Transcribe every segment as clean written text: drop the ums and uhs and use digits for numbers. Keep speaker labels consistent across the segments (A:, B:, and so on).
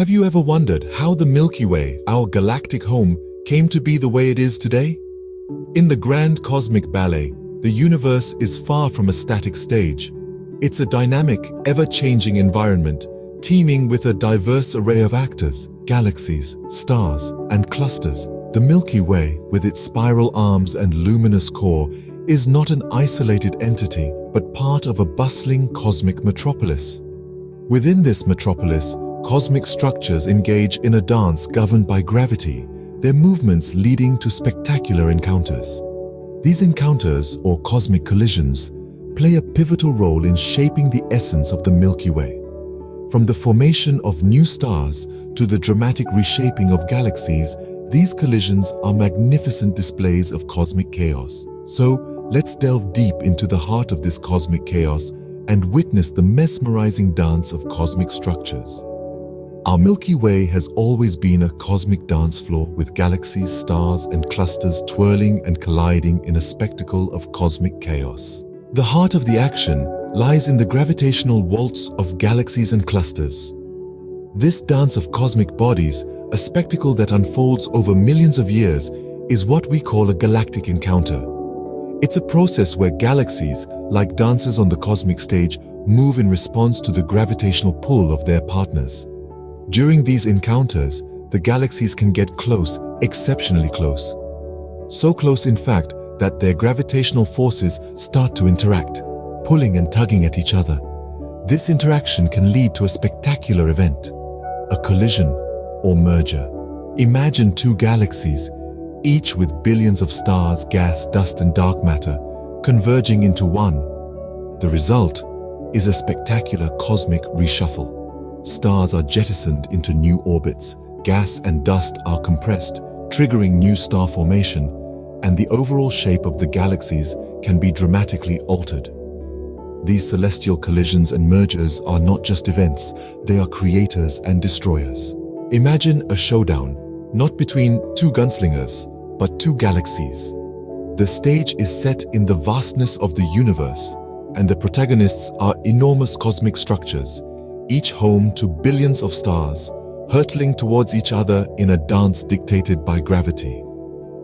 A: Have you ever wondered how the Milky Way, our galactic home, came to be the way it is today? In the grand cosmic ballet, the universe is far from a static stage. It's a dynamic, ever-changing environment, teeming with a diverse array of actors, galaxies, stars, and clusters. The Milky Way, with its spiral arms and luminous core, is not an isolated entity, but part of a bustling cosmic metropolis. Within this metropolis, cosmic structures engage in a dance governed by gravity, their movements leading to spectacular encounters. These encounters, or cosmic collisions, play a pivotal role in shaping the essence of the Milky Way. From the formation of new stars to the dramatic reshaping of galaxies, these collisions are magnificent displays of cosmic chaos. So, let's delve deep into the heart of this cosmic chaos and witness the mesmerizing dance of cosmic structures. Our Milky Way has always been a cosmic dance floor with galaxies, stars, and clusters twirling and colliding in a spectacle of cosmic chaos. The heart of the action lies in the gravitational waltz of galaxies and clusters. This dance of cosmic bodies, a spectacle that unfolds over millions of years, is what we call a galactic encounter. It's a process where galaxies, like dancers on the cosmic stage, move in response to the gravitational pull of their partners. During these encounters, the galaxies can get close, exceptionally close. So close, in fact, that their gravitational forces start to interact, pulling and tugging at each other. This interaction can lead to a spectacular event, a collision or merger. Imagine two galaxies, each with billions of stars, gas, dust, and dark matter, converging into one. The result is a spectacular cosmic reshuffle. Stars are jettisoned into new orbits, gas and dust are compressed, triggering new star formation, and the overall shape of the galaxies can be dramatically altered. These celestial collisions and mergers are not just events, they are creators and destroyers. Imagine a showdown, not between two gunslingers, but two galaxies. The stage is set in the vastness of the universe, and the protagonists are enormous cosmic structures, each home to billions of stars, hurtling towards each other in a dance dictated by gravity.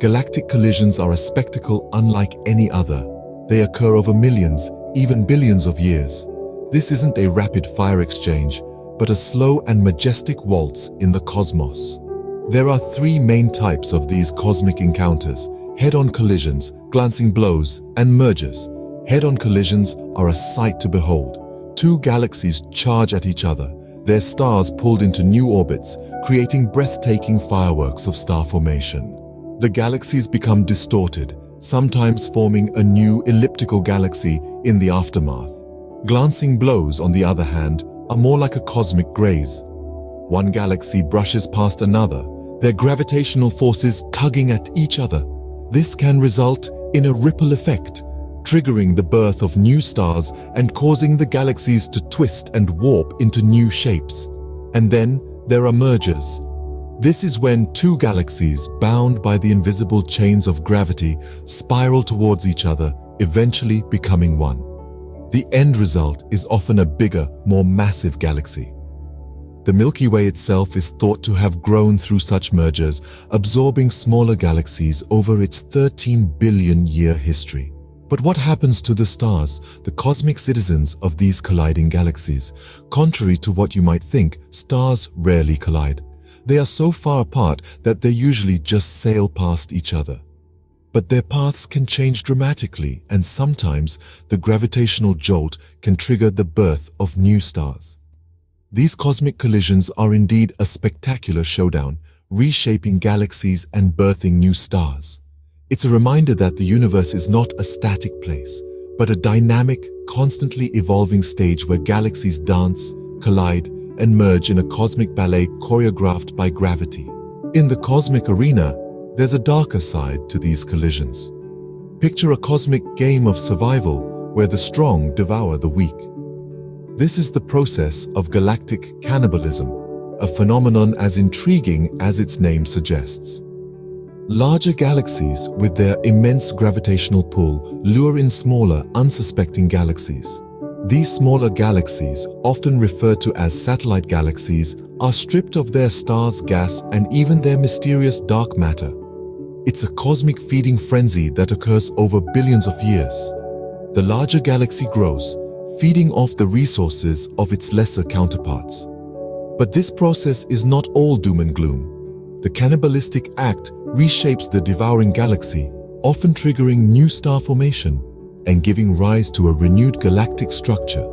A: Galactic collisions are a spectacle unlike any other. They occur over millions, even billions of years. This isn't a rapid-fire exchange, but a slow and majestic waltz in the cosmos. There are three main types of these cosmic encounters: head-on collisions, glancing blows, and mergers. Head-on collisions are a sight to behold. Two galaxies charge at each other, their stars pulled into new orbits, creating breathtaking fireworks of star formation. The galaxies become distorted, sometimes forming a new elliptical galaxy in the aftermath. Glancing blows, on the other hand, are more like a cosmic graze. One galaxy brushes past another, their gravitational forces tugging at each other. This can result in a ripple effect, triggering the birth of new stars and causing the galaxies to twist and warp into new shapes. And then there are mergers. This is when two galaxies, bound by the invisible chains of gravity, spiral towards each other, eventually becoming one. The end result is often a bigger, more massive galaxy. The Milky Way itself is thought to have grown through such mergers, absorbing smaller galaxies over its 13 billion-year history. But what happens to the stars, the cosmic citizens of these colliding galaxies? Contrary to what you might think, stars rarely collide. They are so far apart that they usually just sail past each other. But their paths can change dramatically, and sometimes the gravitational jolt can trigger the birth of new stars. These cosmic collisions are indeed a spectacular showdown, reshaping galaxies and birthing new stars. It's a reminder that the universe is not a static place, but a dynamic, constantly evolving stage where galaxies dance, collide, and merge in a cosmic ballet choreographed by gravity. In the cosmic arena, there's a darker side to these collisions. Picture a cosmic game of survival where the strong devour the weak. This is the process of galactic cannibalism, a phenomenon as intriguing as its name suggests. Larger galaxies, with their immense gravitational pull, lure in smaller, unsuspecting galaxies. These smaller galaxies, often referred to as satellite galaxies, are stripped of their star's gas and even their mysterious dark matter. It's a cosmic feeding frenzy that occurs over billions of years. The larger galaxy grows, feeding off the resources of its lesser counterparts. But this process is not all doom and gloom. The cannibalistic act reshapes the devouring galaxy, often triggering new star formation and giving rise to a renewed galactic structure.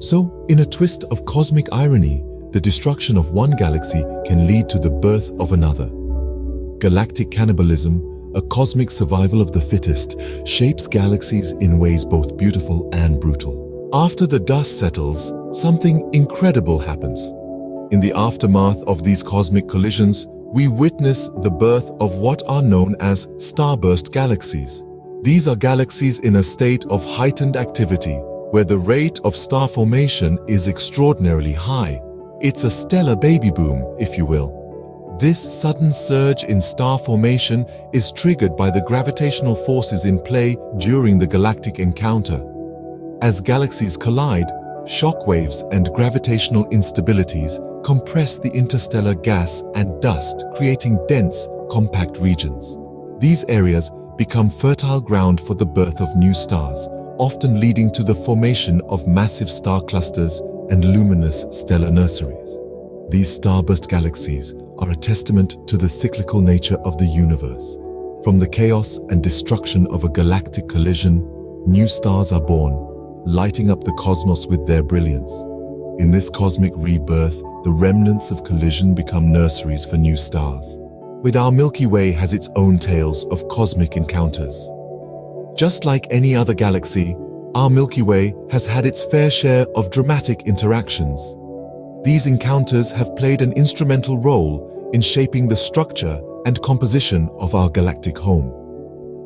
A: So, in a twist of cosmic irony, the destruction of one galaxy can lead to the birth of another. Galactic cannibalism, a cosmic survival of the fittest, shapes galaxies in ways both beautiful and brutal. After the dust settles, something incredible happens. In the aftermath of these cosmic collisions, we witness the birth of what are known as starburst galaxies. These are galaxies in a state of heightened activity, where the rate of star formation is extraordinarily high. It's a stellar baby boom, if you will. This sudden surge in star formation is triggered by the gravitational forces in play during the galactic encounter. As galaxies collide, shockwaves and gravitational instabilities compress the interstellar gas and dust, creating dense, compact regions. These areas become fertile ground for the birth of new stars, often leading to the formation of massive star clusters and luminous stellar nurseries. These starburst galaxies are a testament to the cyclical nature of the universe. From the chaos and destruction of a galactic collision, new stars are born, lighting up the cosmos with their brilliance. In this cosmic rebirth, the remnants of collision become nurseries for new stars. With our Milky Way has its own tales of cosmic encounters. Just like any other galaxy, our Milky Way has had its fair share of dramatic interactions. These encounters have played an instrumental role in shaping the structure and composition of our galactic home.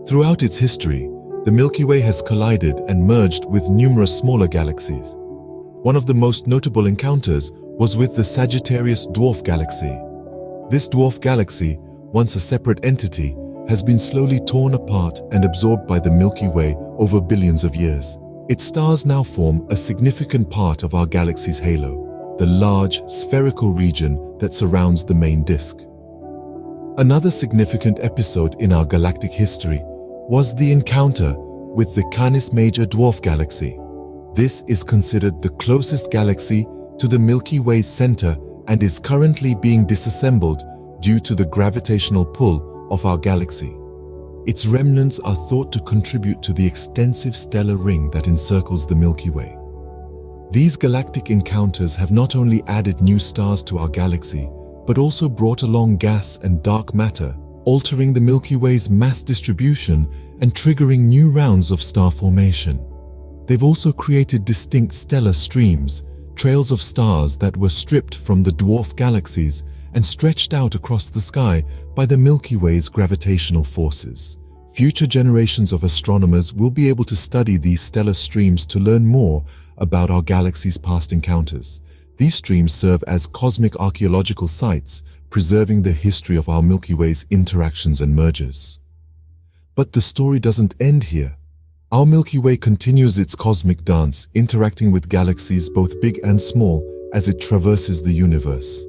A: Throughout its history, the Milky Way has collided and merged with numerous smaller galaxies. One of the most notable encounters was with the Sagittarius dwarf galaxy. This dwarf galaxy, once a separate entity, has been slowly torn apart and absorbed by the Milky Way over billions of years. Its stars now form a significant part of our galaxy's halo, the large, spherical region that surrounds the main disk. Another significant episode in our galactic history was the encounter with the Canis Major dwarf galaxy. This is considered the closest galaxy to the Milky Way's center and is currently being disassembled due to the gravitational pull of our galaxy. Its remnants are thought to contribute to the extensive stellar ring that encircles the Milky Way. These galactic encounters have not only added new stars to our galaxy, but also brought along gas and dark matter, altering the Milky Way's mass distribution and triggering new rounds of star formation. They've also created distinct stellar streams, trails of stars that were stripped from the dwarf galaxies and stretched out across the sky by the Milky Way's gravitational forces. Future generations of astronomers will be able to study these stellar streams to learn more about our galaxy's past encounters. These streams serve as cosmic archaeological sites, preserving the history of our Milky Way's interactions and mergers. But the story doesn't end here. Our Milky Way continues its cosmic dance, interacting with galaxies both big and small as it traverses the universe.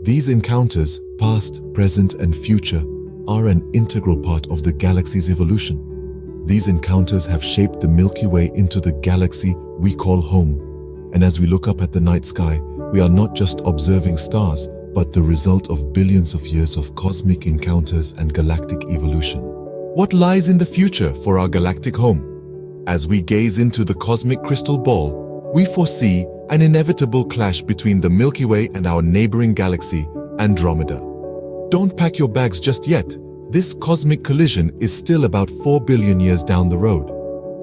A: These encounters, past, present, and future, are an integral part of the galaxy's evolution. These encounters have shaped the Milky Way into the galaxy we call home. And as we look up at the night sky, we are not just observing stars, but the result of billions of years of cosmic encounters and galactic evolution. What lies in the future for our galactic home? As we gaze into the cosmic crystal ball, we foresee an inevitable clash between the Milky Way and our neighboring galaxy, Andromeda. Don't pack your bags just yet. This cosmic collision is still about 4 billion years down the road.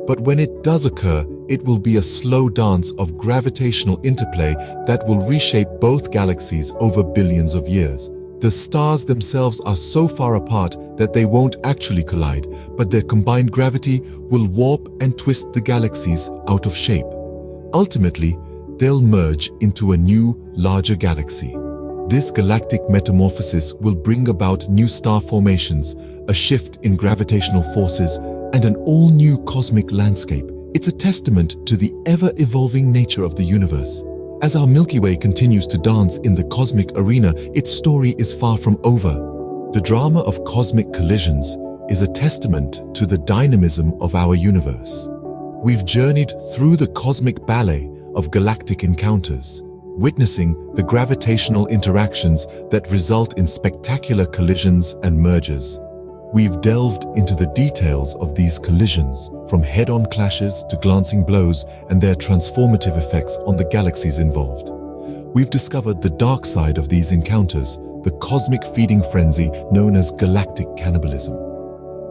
A: But when it does occur, it will be a slow dance of gravitational interplay that will reshape both galaxies over billions of years. The stars themselves are so far apart that they won't actually collide, but their combined gravity will warp and twist the galaxies out of shape. Ultimately, they'll merge into a new, larger galaxy. This galactic metamorphosis will bring about new star formations, a shift in gravitational forces, and an all-new cosmic landscape. It's a testament to the ever-evolving nature of the universe. As our Milky Way continues to dance in the cosmic arena, its story is far from over. The drama of cosmic collisions is a testament to the dynamism of our universe. We've journeyed through the cosmic ballet of galactic encounters, witnessing the gravitational interactions that result in spectacular collisions and mergers. We've delved into the details of these collisions, from head-on clashes to glancing blows and their transformative effects on the galaxies involved. We've discovered the dark side of these encounters, the cosmic feeding frenzy known as galactic cannibalism.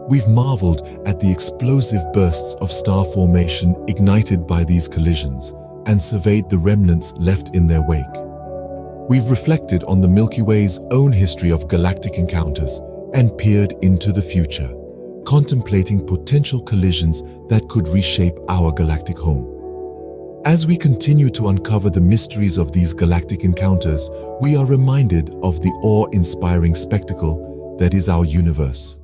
A: We've marveled at the explosive bursts of star formation ignited by these collisions and surveyed the remnants left in their wake. We've reflected on the Milky Way's own history of galactic encounters and peered into the future, contemplating potential collisions that could reshape our galactic home. As we continue to uncover the mysteries of these galactic encounters, we are reminded of the awe-inspiring spectacle that is our universe.